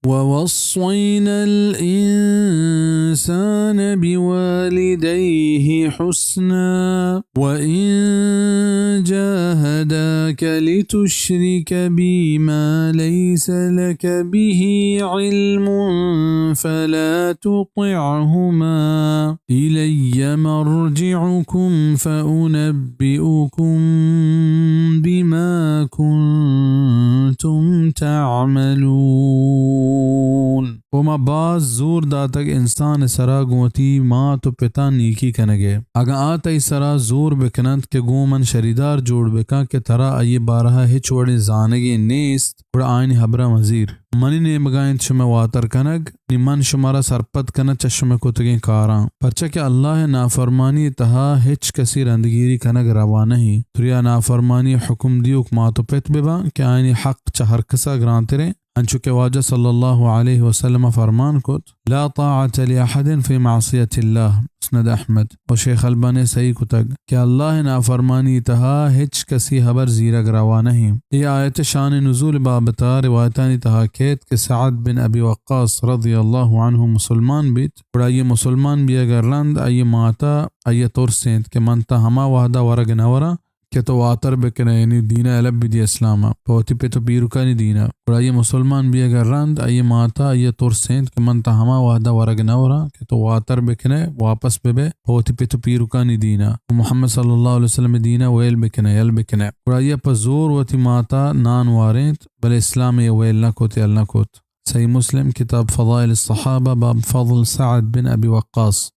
ووصينا الإنسان بوالديه حسنا وإن جاهداك لتشرك بي ما ليس لك به علم فلا تطعهما إلي مرجعكم فأنبئكم بما كنتم تعملون. وما باز زور داتک انسان سرا گوتی ماں تو پتا نیکی کنگے اگا آتا ای سرا زور بکنند کہ گومن شریدار جوڑ بکا کہ ترا ای بارہا ہچ وڑی زانگی نیست وڑا آئینی حبرہ مزیر منی نے مگائن شمع واتر کنگ نی من شمارا سرپت کنگ چشم کتگیں کاراں پرچہ کہ اللہ نافرمانی تہا ہچ کسی رندگیری کنگ روا نہیں تریا نافرمانی حکم دیوک ماتو پیت ببا کہ آئینی حق چہر کسا گرانتے رہے انچو کہ واجہ صلی اللہ علیہ وسلم فرمان کت لا طاعت لأحد فی معصیت اللہ مسند احمد و شیخ البانی صحیح کتگ کہ اللہ نافرمانی تہا ہچ کسی حبر زیرگ روا نہیں. یہ آیت شان نزول بابتا روایتانی تہا کہت کہ سعد بن ابی وقاص رضی اللہ عنہ مسلمان بیت اور یہ مسلمان بھی اگر رند ای ماتا ای طور سینت کہ منتا ہما وحدہ ورگ نورا کہ تو واتر بکنے یعنی دینہ علب بھی دی اسلامہ پوتی پہ تو پیرکانی دینہ اور آئیے مسلمان بھی اگر رند آئیے ماتا آئیے طور سینت کہ من تہما وحدہ ورگ نورا کہ تو واتر بکنے واپس بے پوتی پہ تو پیرکانی دینہ محمد صلی اللہ علیہ وسلم دینہ ویل بکنے یل بکنے اور آئیے پہ زور وتی ماتا نان وارینت بل اسلام ویل نہ کوتی اللہ کوت. صحیح مسلم کتاب فضائل الصحابہ باب فضل سعد بن ابی وقاص.